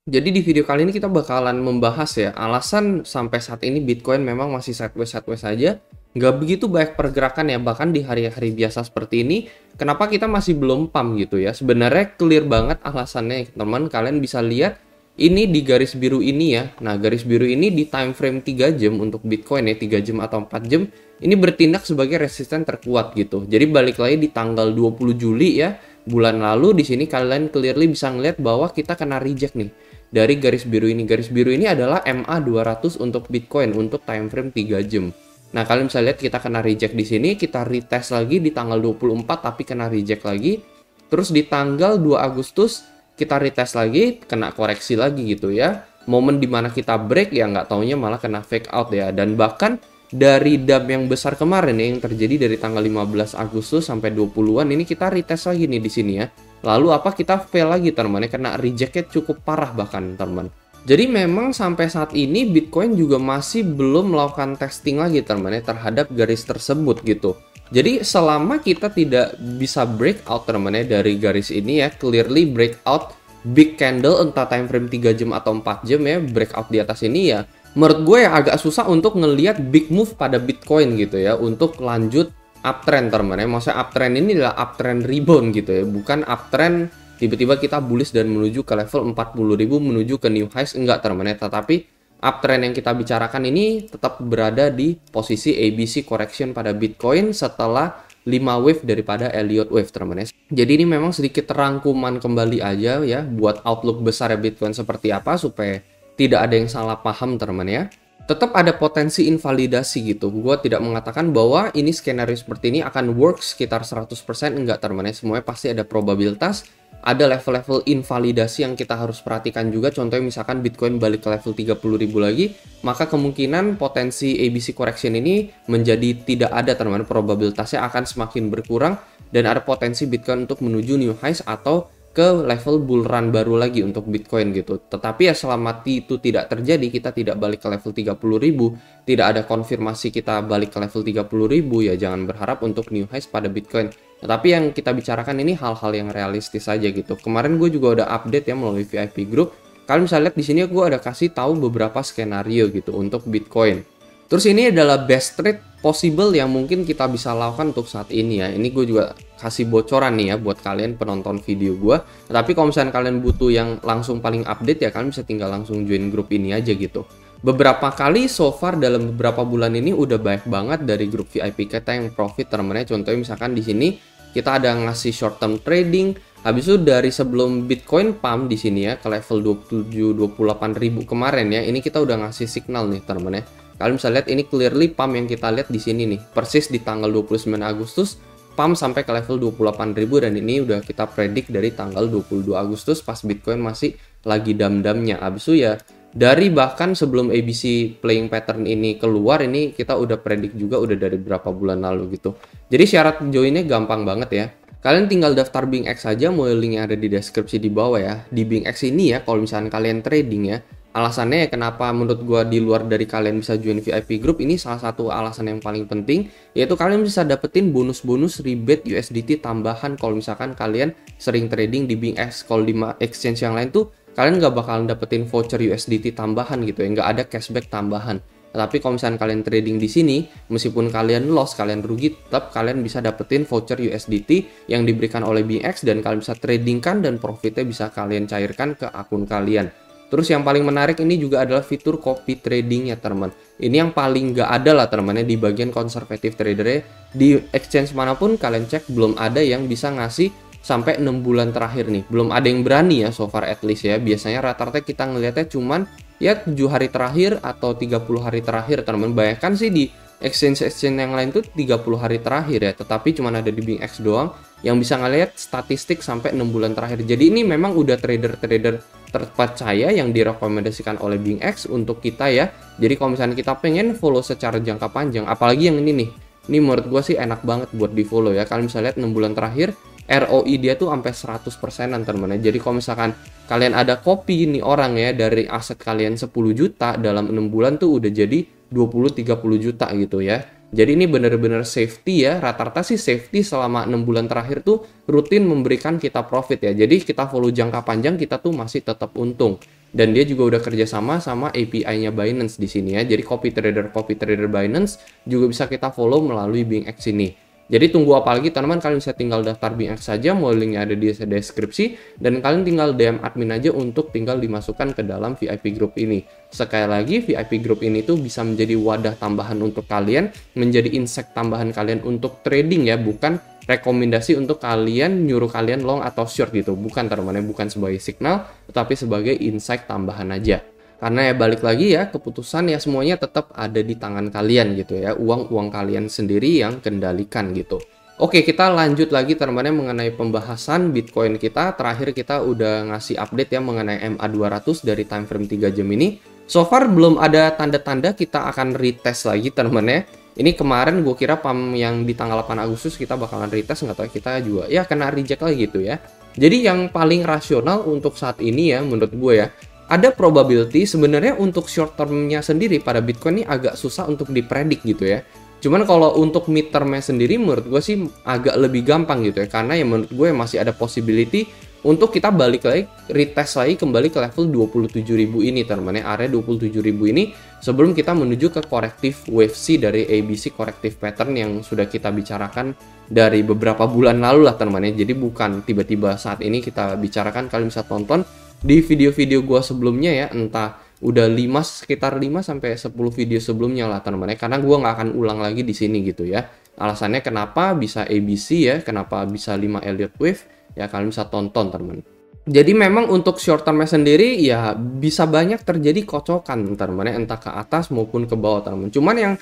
Jadi di video kali ini kita bakalan membahas ya alasan sampai saat ini Bitcoin memang masih sideways-sideways saja, nggak begitu banyak pergerakan ya bahkan di hari-hari biasa seperti ini. Kenapa kita masih belum pump gitu ya? Sebenarnya clear banget alasannya, teman. Kalian bisa lihat ini di garis biru ini ya. Nah, garis biru ini di time frame 3 jam untuk Bitcoin ya, 3 jam atau 4 jam ini bertindak sebagai resisten terkuat gitu. Jadi balik lagi di tanggal 20 Juli ya, bulan lalu di sini kalian clearly bisa ngeliat bahwa kita kena reject nih dari garis biru ini. Garis biru ini adalah MA200 untuk Bitcoin untuk time frame 3 jam. Nah, kalian bisa lihat kita kena reject di sini, kita retest lagi di tanggal 24 tapi kena reject lagi. Terus di tanggal 2 Agustus kita retest lagi, kena koreksi lagi gitu ya. Momen dimana kita break ya nggak taunya malah kena fake out ya. Dan bahkan dari dump yang besar kemarin ya, yang terjadi dari tanggal 15 Agustus sampai 20-an ini kita retest lagi nih di sini ya. Lalu apa kita fail lagi teman ya, kena rejectnya cukup parah bahkan teman. Jadi memang sampai saat ini Bitcoin juga masih belum melakukan testing lagi teman ya terhadap garis tersebut gitu. Jadi selama kita tidak bisa breakout teman ya dari garis ini ya, clearly breakout big candle entah time frame 3 jam atau 4 jam ya, breakout di atas ini ya, menurut gue ya agak susah untuk ngelihat big move pada Bitcoin gitu ya untuk lanjut uptrend teman ya. Maksudnya uptrend ini adalah uptrend rebound gitu ya, bukan uptrend tiba-tiba kita bullish dan menuju ke level 40.000 menuju ke new highs, enggak teman ya. Tetapi uptrend yang kita bicarakan ini tetap berada di posisi ABC correction pada Bitcoin setelah 5 wave daripada Elliott wave teman ya. Jadi ini memang sedikit rangkuman kembali aja ya buat outlook besar ya Bitcoin seperti apa supaya tidak ada yang salah paham teman ya. Tetap ada potensi invalidasi gitu. Gue tidak mengatakan bahwa ini skenario seperti ini akan work sekitar 100%, enggak teman ya. Semuanya pasti ada probabilitas, ada level-level invalidasi yang kita harus perhatikan juga. Contohnya misalkan Bitcoin balik ke level 30.000 lagi, maka kemungkinan potensi ABC correction ini menjadi tidak ada teman-teman. Probabilitasnya akan semakin berkurang dan ada potensi Bitcoin untuk menuju new highs atau ke level bull run baru lagi untuk Bitcoin gitu. Tetapi ya selama itu tidak terjadi, kita tidak balik ke level 30.000, tidak ada konfirmasi kita balik ke level 30.000 ya jangan berharap untuk new highs pada Bitcoin. Tetapi yang kita bicarakan ini hal-hal yang realistis saja gitu. Kemarin gue juga udah update ya melalui VIP group. Kalian bisa lihat di sini gue ada kasih tahu beberapa skenario gitu untuk Bitcoin. Terus ini adalah best trade possible yang mungkin kita bisa lakukan untuk saat ini ya. Ini gue juga kasih bocoran nih ya buat kalian penonton video gue. Tapi kalau misalnya kalian butuh yang langsung paling update ya kalian bisa tinggal langsung join grup ini aja gitu. Beberapa kali so far dalam beberapa bulan ini udah banyak banget dari grup VIP kita yang profit temennya. Contohnya misalkan di sini kita ada ngasih short term trading. Habis itu dari sebelum Bitcoin pump di sini ya ke level 27-28 ribu kemarin ya. Ini kita udah ngasih signal nih temennya. Kalian bisa lihat ini clearly pump yang kita lihat di sini nih. Persis di tanggal 29 Agustus pump sampai ke level 28.000 dan ini udah kita predik dari tanggal 22 Agustus pas Bitcoin masih lagi dam-damnya. Abis itu ya dari bahkan sebelum ABC playing pattern ini keluar ini kita udah predik juga udah dari berapa bulan lalu gitu. Jadi syarat joinnya gampang banget ya. Kalian tinggal daftar BingX saja, mulai link yang ada di deskripsi di bawah ya. Di BingX ini ya kalau misalnya kalian trading ya, alasannya ya kenapa menurut gua di luar dari kalian bisa join VIP group ini salah satu alasan yang paling penting yaitu kalian bisa dapetin bonus-bonus rebate USDT tambahan kalau misalkan kalian sering trading di BingX. Kalau di exchange yang lain tuh kalian nggak bakalan dapetin voucher USDT tambahan gitu ya, nggak ada cashback tambahan. Tapi kalau misalkan kalian trading di sini, meskipun kalian loss, kalian rugi, tetap kalian bisa dapetin voucher USDT yang diberikan oleh BingX dan kalian bisa tradingkan dan profitnya bisa kalian cairkan ke akun kalian. Terus yang paling menarik ini juga adalah fitur copy trading ya teman. Ini yang paling nggak ada lah teman-teman di bagian konservatif tradernya. Di exchange manapun kalian cek belum ada yang bisa ngasih sampai 6 bulan terakhir nih. Belum ada yang berani ya so far at least ya. Biasanya rata-rata kita ngelihatnya cuman ya 7 hari terakhir atau 30 hari terakhir teman-teman. Bayangkan sih di exchange yang lain tuh 30 hari terakhir ya. Tetapi cuman ada di BingX doang yang bisa ngelihat statistik sampai 6 bulan terakhir. Jadi ini memang udah trader-trader terpercaya yang direkomendasikan oleh BingX untuk kita ya. Jadi kalau misalnya kita pengen follow secara jangka panjang, apalagi yang ini nih. Ini menurut gue sih enak banget buat di follow ya. Kalian bisa lihat 6 bulan terakhir ROI dia tuh sampai 100%-an teman-teman. Jadi kalau misalkan kalian ada copy nih orang ya dari aset kalian 10 juta dalam 6 bulan tuh udah jadi 20-30 juta gitu ya. Jadi ini benar-benar safety ya. Rata-rata sih safety selama 6 bulan terakhir tuh rutin memberikan kita profit ya. Jadi kita follow jangka panjang kita tuh masih tetap untung. dan dia juga udah kerjasama sama API-nya Binance di sini ya. Jadi copy trader Binance juga bisa kita follow melalui BingX ini. Jadi tunggu apa lagi teman-teman, kalian bisa tinggal daftar BingX saja, mau linknya ada di deskripsi, dan kalian tinggal DM admin aja untuk tinggal dimasukkan ke dalam VIP group ini. Sekali lagi, VIP group ini tuh bisa menjadi wadah tambahan untuk kalian, menjadi insight tambahan kalian untuk trading ya, bukan rekomendasi untuk kalian nyuruh kalian long atau short gitu, bukan teman-teman, bukan sebagai signal, tetapi sebagai insight tambahan aja. Karena ya balik lagi ya, keputusan ya semuanya tetap ada di tangan kalian gitu ya. Uang kalian sendiri yang kendalikan gitu. Oke, kita lanjut lagi teman-teman mengenai pembahasan Bitcoin kita. Terakhir kita udah ngasih update ya mengenai MA200 dari time frame 3 jam ini. So far belum ada tanda-tanda kita akan retest lagi teman-teman ya. Ini kemarin gue kira pump yang di tanggal 8 Agustus kita bakalan retest, nggak tahu kita juga ya kena reject lagi gitu ya. Jadi yang paling rasional untuk saat ini ya menurut gue ya, ada probability sebenarnya untuk short termnya sendiri pada Bitcoin ini agak susah untuk dipredik gitu ya. Cuman kalau untuk mid termnya sendiri menurut gue sih agak lebih gampang gitu ya. Karena ya menurut gue masih ada possibility untuk kita balik lagi, retest lagi kembali ke level 27.000 ini teman-teman ya. Area 27.000 ini sebelum kita menuju ke corrective wave C dari ABC corrective pattern yang sudah kita bicarakan dari beberapa bulan lalu lah teman-teman ya. Jadi bukan tiba-tiba saat ini kita bicarakan, kalian bisa tonton di video-video gue sebelumnya ya, entah udah sekitar 5 sampai 10 video sebelumnya lah teman-teman ya, karena gue nggak akan ulang lagi di sini gitu ya. Alasannya kenapa bisa ABC ya, kenapa bisa 5 Elliott Wave ya, kalian bisa tonton teman-teman. Jadi memang untuk short termnya sendiri ya bisa banyak terjadi kocokan teman-teman ya, entah ke atas maupun ke bawah teman-teman. Cuman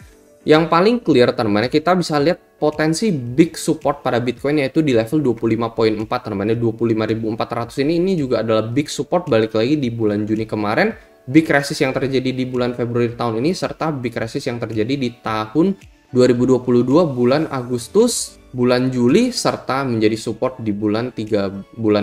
yang paling clear teman-teman, kita bisa lihat potensi big support pada Bitcoin yaitu di level 25.4 teman-teman. 25.400 ini juga adalah big support balik lagi di bulan Juni kemarin, big resist yang terjadi di bulan Februari tahun ini, serta big resist yang terjadi di tahun 2022 bulan Agustus, bulan Juli, serta menjadi support di bulan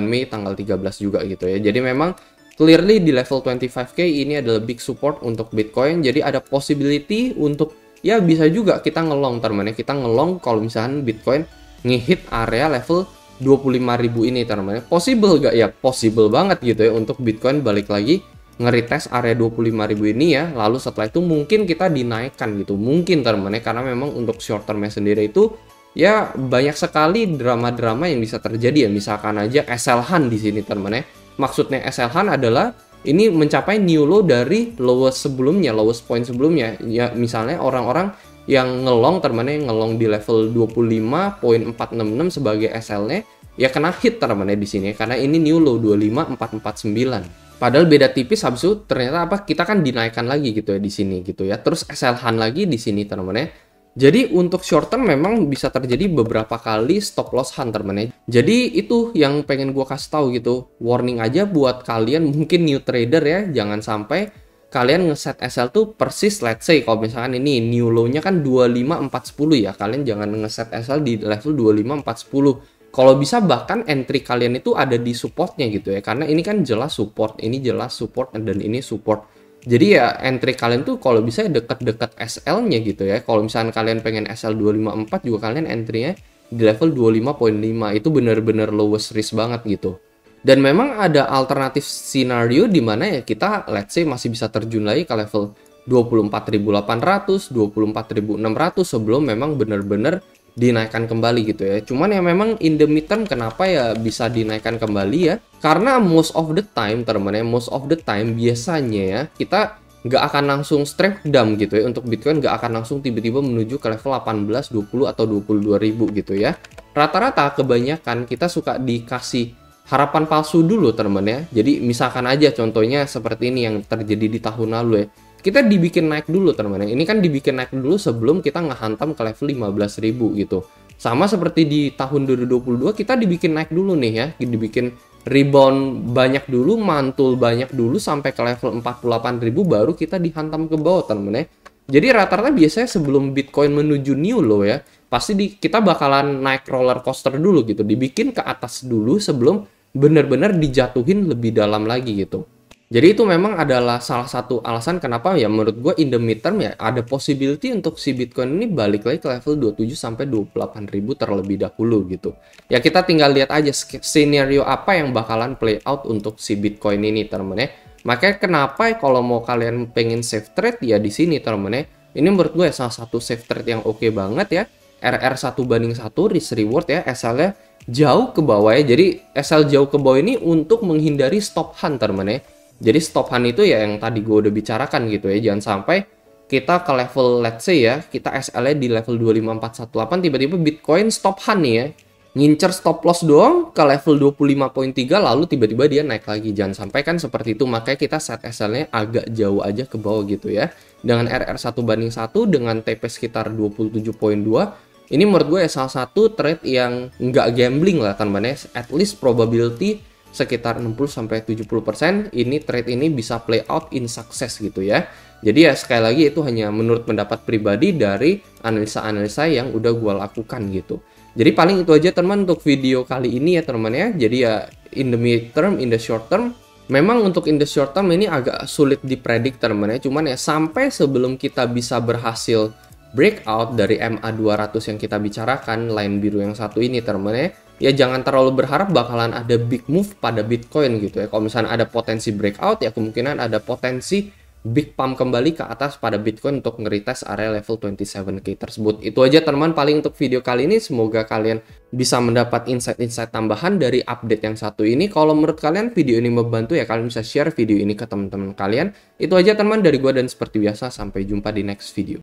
Mei tanggal 13 juga gitu ya. Jadi memang clearly di level 25k ini adalah big support untuk Bitcoin. Jadi ada possibility untuk ya bisa juga kita ngelong teman-teman ya. Kita ngelong kalau misalnya Bitcoin ngehit area level 25.000 ini teman-teman. Possible gak ya? Possible banget gitu ya untuk Bitcoin balik lagi nge-retest area 25.000 ini ya. Lalu setelah itu mungkin kita dinaikkan gitu. Mungkin teman-teman ya, karena memang untuk short termnya sendiri itu ya banyak sekali drama-drama yang bisa terjadi ya. Misalkan aja SL-Han di sini teman-teman ya. Maksudnya SL-Han adalah ini mencapai new low dari lowest point sebelumnya. Ya misalnya orang-orang yang ngelong teman-teman, yang ngelong di level 25.466 sebagai SL-nya ya kena hit teman-teman di sini karena ini new low 25.449. Padahal beda tipis, habis itu ternyata apa? Kita kan dinaikkan lagi gitu ya di sini gitu ya. Terus SL-Han lagi di sini teman-teman ya. Jadi untuk short term memang bisa terjadi beberapa kali stop loss hunter teman-teman ya. Jadi itu yang pengen gua kasih tahu gitu. Warning aja buat kalian mungkin new trader ya, jangan sampai kalian ngeset SL tuh persis, let's say kalau misalkan ini new low-nya kan 25.410 ya, kalian jangan ngeset SL di level 25.410. Kalau bisa bahkan entry kalian itu ada di supportnya gitu ya, karena ini kan jelas support, ini jelas support, dan ini support. Jadi ya entry kalian tuh kalau bisa deket-deket SL-nya gitu ya. Kalau misalnya kalian pengen SL 254 juga kalian entry-nya di level 25.5, itu bener-bener lowest risk banget gitu. Dan memang ada alternatif scenario di mana ya kita let's say masih bisa terjun lagi ke level 24.800, 24.600 sebelum memang bener-bener dinaikkan kembali gitu ya. Cuman ya memang in the midterm kenapa ya bisa dinaikkan kembali ya, karena most of the time teman-teman ya, most of the time biasanya ya kita nggak akan langsung straight down gitu ya. Untuk Bitcoin nggak akan langsung tiba-tiba menuju ke level 18, 20 atau 22 ribu gitu ya. Rata-rata kebanyakan kita suka dikasih harapan palsu dulu teman-teman ya. Jadi misalkan aja contohnya seperti ini yang terjadi di tahun lalu ya, kita dibikin naik dulu teman-teman. Ini kan dibikin naik dulu sebelum kita ngehantam ke level 15.000 gitu. Sama seperti di tahun 2022 kita dibikin naik dulu nih ya, dibikin rebound banyak dulu, mantul banyak dulu sampai ke level 48.000 baru kita dihantam ke bawah teman-teman ya. Jadi rata-rata biasanya sebelum Bitcoin menuju new low ya, pasti kita bakalan naik roller coaster dulu gitu, dibikin ke atas dulu sebelum benar-benar dijatuhin lebih dalam lagi gitu. Jadi itu memang adalah salah satu alasan kenapa ya menurut gue in the midterm ya ada possibility untuk si Bitcoin ini balik lagi ke level 27 sampai 28.000 terlebih dahulu gitu. Ya kita tinggal lihat aja skenario apa yang bakalan play out untuk si Bitcoin ini teman-teman ya. Makanya kenapa kalau mau kalian pengen save trade ya di sini teman ya. Ini menurut gue salah satu save trade yang oke banget ya. RR 1:1 risk reward ya, SL-nya jauh ke bawah ya. Jadi SL jauh ke bawah ini untuk menghindari stop hunt teman ya. Jadi stop hunt itu ya yang tadi gue udah bicarakan gitu ya. Jangan sampai kita ke level, let's say ya, kita SL-nya di level 25418, tiba-tiba Bitcoin stop hunt nih ya. Ngincer stop loss doang ke level 25.3, lalu tiba-tiba dia naik lagi. Jangan sampai kan seperti itu, makanya kita set SL-nya agak jauh aja ke bawah gitu ya. Dengan RR 1:1, dengan TP sekitar 27.2, ini menurut gue ya salah satu trade yang nggak gambling lah teman-teman ya. At least probability sekitar 60-70% ini trade ini bisa play out in success gitu ya. Jadi ya sekali lagi itu hanya menurut pendapat pribadi dari analisa-analisa yang udah gue lakukan gitu. Jadi paling itu aja teman untuk video kali ini ya teman ya. Jadi ya in the mid term, in the short term, memang untuk in the short term ini agak sulit dipredik teman ya. Cuman ya sampai sebelum kita bisa berhasil breakout dari MA200 yang kita bicarakan, line biru yang satu ini teman ya jangan terlalu berharap bakalan ada big move pada Bitcoin gitu ya. Kalau misalnya ada potensi breakout ya kemungkinan ada potensi big pump kembali ke atas pada Bitcoin untuk nge-retest area level 27K tersebut. Itu aja teman paling untuk video kali ini. Semoga kalian bisa mendapat insight-insight tambahan dari update yang satu ini. Kalau menurut kalian video ini membantu ya kalian bisa share video ini ke teman-teman kalian. Itu aja teman dari gua dan seperti biasa sampai jumpa di next video.